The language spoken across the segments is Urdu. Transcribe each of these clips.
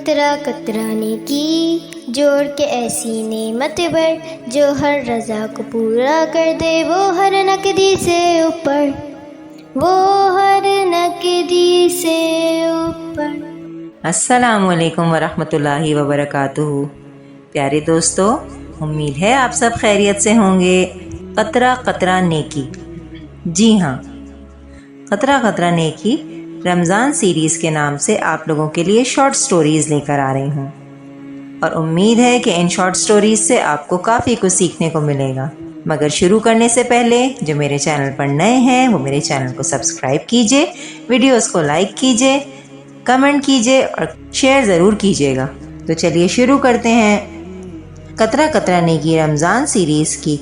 قطرہ قطرہ نے کی جوڑ کے ایسی نعمت بر، جو ہر رضا کو پورا کر دے، وہ ہر نقدی سے اوپر، وہ ہر نقدی سے اوپر۔ السلام علیکم ورحمۃ اللہ وبرکاتہ۔ پیارے دوستو، امید ہے آپ سب خیریت سے ہوں گے۔ قطرہ قطرہ نیکی، جی ہاں، قطرہ قطرہ نیکی رمضان سیریز کے نام سے آپ لوگوں کے لیے شارٹ سٹوریز لے کر آ رہی ہوں، اور امید ہے کہ ان شارٹ سٹوریز سے آپ کو کافی کچھ سیکھنے کو ملے گا۔ مگر شروع کرنے سے پہلے جو میرے چینل پر نئے ہیں وہ میرے چینل کو سبسکرائب کیجئے، ویڈیوز کو لائک کیجئے، کمنٹ کیجئے اور شیئر ضرور کیجئے گا۔ تو چلیے شروع کرتے ہیں۔ قطرہ قطرہ نیکی رمضان سیریز کی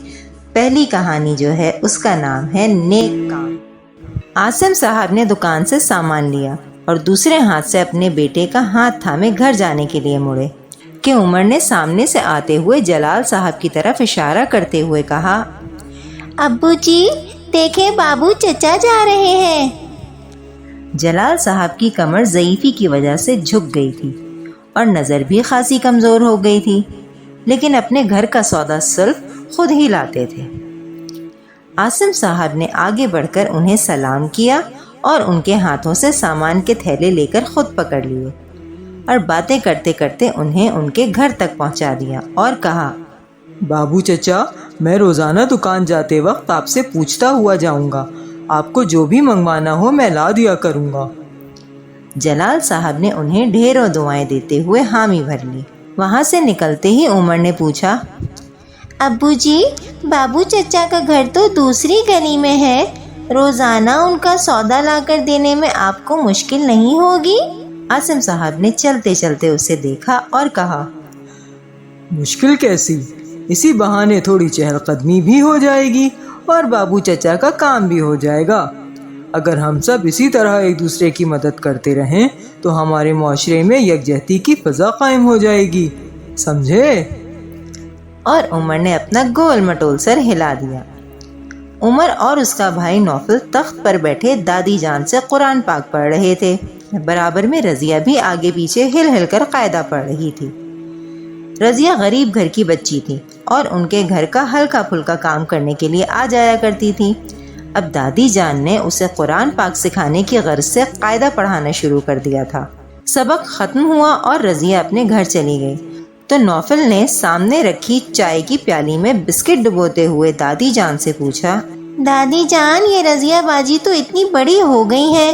پہلی کہانی جو ہے اس کا نام ہے نیک کام۔ عاصم صاحب نے دکان سے سامان لیا اور دوسرے ہاتھ سے اپنے بیٹے کا ہاتھ تھامے گھر جانے کے لیے مڑے کہ عمر نے سامنے سے آتے ہوئے جلال صاحب کی طرف اشارہ کرتے ہوئے کہا، ابو جی دیکھیں، بابو چچا جا رہے ہیں۔ جلال صاحب کی کمر ضعیفی کی وجہ سے جھک گئی تھی اور نظر بھی خاصی کمزور ہو گئی تھی، لیکن اپنے گھر کا سودا صرف خود ہی لاتے تھے۔ عاصم صاحب نے آگے بڑھ کر انہیں سلام کیا اور ان کے ہاتھوں سے سامان کے تھیلے لے کر خود پکڑ لیے اور باتیں کرتے کرتے انہیں ان کے گھر تک پہنچا دیا اور کہا، بابو چچا، میں روزانہ دکان جاتے وقت آپ سے پوچھتا ہوا جاؤں گا، آپ کو جو بھی منگوانا ہو میں لا دیا کروں گا۔ جلال صاحب نے انہیں ڈھیروں دعائیں دیتے ہوئے حامی بھر لی۔ وہاں سے نکلتے ہی عمر نے پوچھا، ابو جی بابو چچا کا گھر تو دوسری گلی میں ہے، روزانہ ان کا سودا لا کر دینے میں آپ کو مشکل نہیں ہوگی؟ عاصم صاحب نے چلتے چلتے اسے دیکھا اور کہا، مشکل کیسی، اسی بہانے تھوڑی چہل قدمی بھی ہو جائے گی اور بابو چچا کا کام بھی ہو جائے گا۔ اگر ہم سب اسی طرح ایک دوسرے کی مدد کرتے رہیں تو ہمارے معاشرے میں یکجہتی کی فضا قائم ہو جائے گی، سمجھے؟ اور عمر نے اپنا گول مٹول سر ہلا دیا۔ عمر اور اس کا بھائی نوفل تخت پر بیٹھے دادی جان سے قرآن پاک پڑھ رہے تھے۔ برابر میں رضیہ بھی آگے پیچھے ہل ہل کر قاعدہ پڑھ رہی تھی۔ رضیہ غریب گھر کی بچی تھی اور ان کے گھر کا ہلکا پھلکا کام کرنے کے لیے آ جایا کرتی تھی۔ اب دادی جان نے اسے قرآن پاک سکھانے کی غرض سے قاعدہ پڑھانا شروع کر دیا تھا۔ سبق ختم ہوا اور رضیہ اپنے گھر چلی گئی تو نوفل نے سامنے رکھی چائے کی پیالی میں بسکٹ ڈبوتے ہوئے دادی جان سے پوچھا، دادی جان یہ رضیہ باجی تو اتنی بڑی ہو گئی ہے،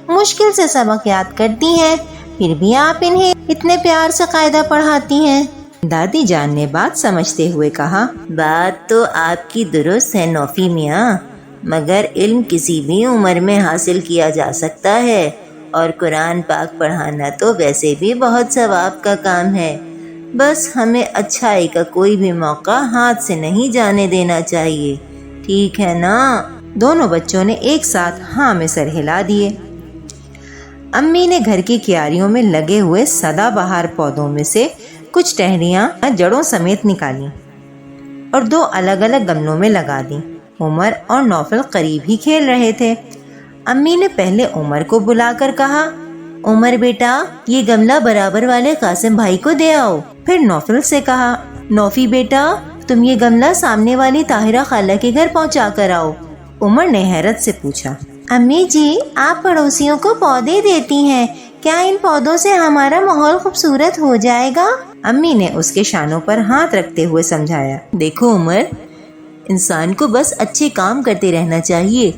مشکل سے سبق یاد کرتی ہیں، پھر بھی آپ انہیں اتنے پیار سے قاعدہ پڑھاتی ہیں۔ دادی جان نے بات سمجھتے ہوئے کہا، بات تو آپ کی درست ہے نوفی میاں، مگر علم کسی بھی عمر میں حاصل کیا جا سکتا ہے، اور قرآن پاک پڑھانا تو ویسے بھی بہت ثواب کا کام ہے، بس ہمیں اچھائی کا کوئی بھی موقع ہاتھ سے نہیں جانے دینا چاہیے، ٹھیک ہے نا؟ دونوں بچوں نے ایک ساتھ ہاں میں سر ہلا دیے۔ امی نے گھر کی کیاریوں میں لگے ہوئے سدا بہار پودوں میں سے کچھ ٹہنیاں جڑوں سمیت نکالی اور 2 الگ الگ گملوں میں لگا دیں۔ عمر اور نوفل قریب ہی کھیل رہے تھے۔ امی نے پہلے عمر کو بلا کر کہا، عمر بیٹا یہ گملہ برابر والے قاسم بھائی کو دے آؤ۔ پھر نوفل سے کہا، نوفی بیٹا تم یہ گملہ سامنے والی طاہرہ خالہ کے گھر پہنچا کر آؤ۔ عمر نے حیرت سے پوچھا، امی جی آپ پڑوسیوں کو پودے دیتی ہیں، کیا ان پودوں سے ہمارا ماحول خوبصورت ہو جائے گا؟ امی نے اس کے شانوں پر ہاتھ رکھتے ہوئے سمجھایا، دیکھو عمر، انسان کو بس اچھے کام کرتے رہنا چاہیے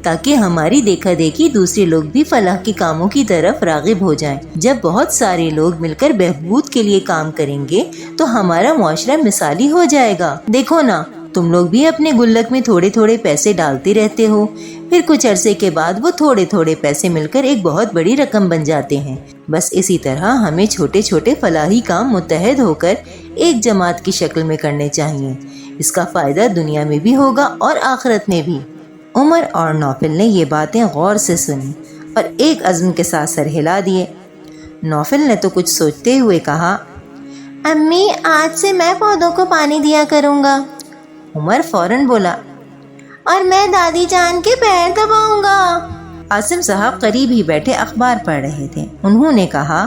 تاکہ ہماری دیکھا دیکھی دوسرے لوگ بھی فلاح کے کاموں کی طرف راغب ہو جائیں۔ جب بہت سارے لوگ مل کر بہبود کے لیے کام کریں گے تو ہمارا معاشرہ مثالی ہو جائے گا۔ دیکھو نا، تم لوگ بھی اپنے گلک میں تھوڑے تھوڑے پیسے ڈالتے رہتے ہو، پھر کچھ عرصے کے بعد وہ تھوڑے تھوڑے پیسے مل کر ایک بہت بڑی رقم بن جاتے ہیں۔ بس اسی طرح ہمیں چھوٹے چھوٹے فلاحی کام متحد ہو کر ایک جماعت کی شکل میں کرنے چاہیے، اس کا فائدہ دنیا میں بھی ہوگا اور آخرت میں بھی۔ عمر اور نوفل نے یہ باتیں غور سے سنی اور ایک عزم کے ساتھ سر ہلا دیے۔ نوفل نے تو کچھ سوچتے ہوئے کہا، امی آج سے میں پودوں کو پانی دیا کروں گا۔ عمر فوراً بولا، اور میں دادی جان کے پیر دباؤں گا۔ عاصم صاحب قریب ہی بیٹھے اخبار پڑھ رہے تھے۔ انہوں نے کہا،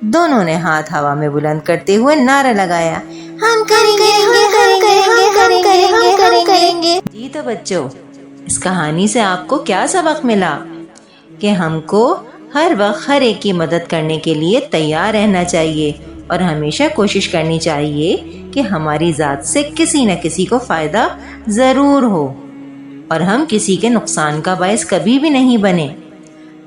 دونوں نے ہاتھ ہوا میں بلند کرتے ہوئے نعرہ لگایا، ہم کریں گے۔ جی تو بچوں، اس کہانی سے آپ کو کیا سبق ملا؟ کہ ہم کو ہر وقت ہر ایک کی مدد کرنے کے لیے تیار رہنا چاہیے اور ہمیشہ کوشش کرنی چاہیے کہ ہماری ذات سے کسی نہ کسی کو فائدہ ضرور ہو اور ہم کسی کے نقصان کا باعث کبھی بھی نہیں بنے۔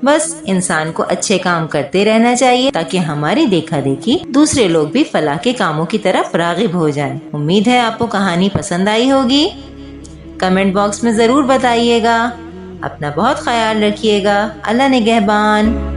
بس انسان کو اچھے کام کرتے رہنا چاہیے تاکہ ہماری دیکھا دیکھی دوسرے لوگ بھی فلاح کے کاموں کی طرف راغب ہو جائیں۔ امید ہے آپ کو کہانی پسند آئی ہوگی۔ کمنٹ باکس میں ضرور بتائیے گا۔ اپنا بہت خیال رکھیے گا۔ اللہ نگہبان۔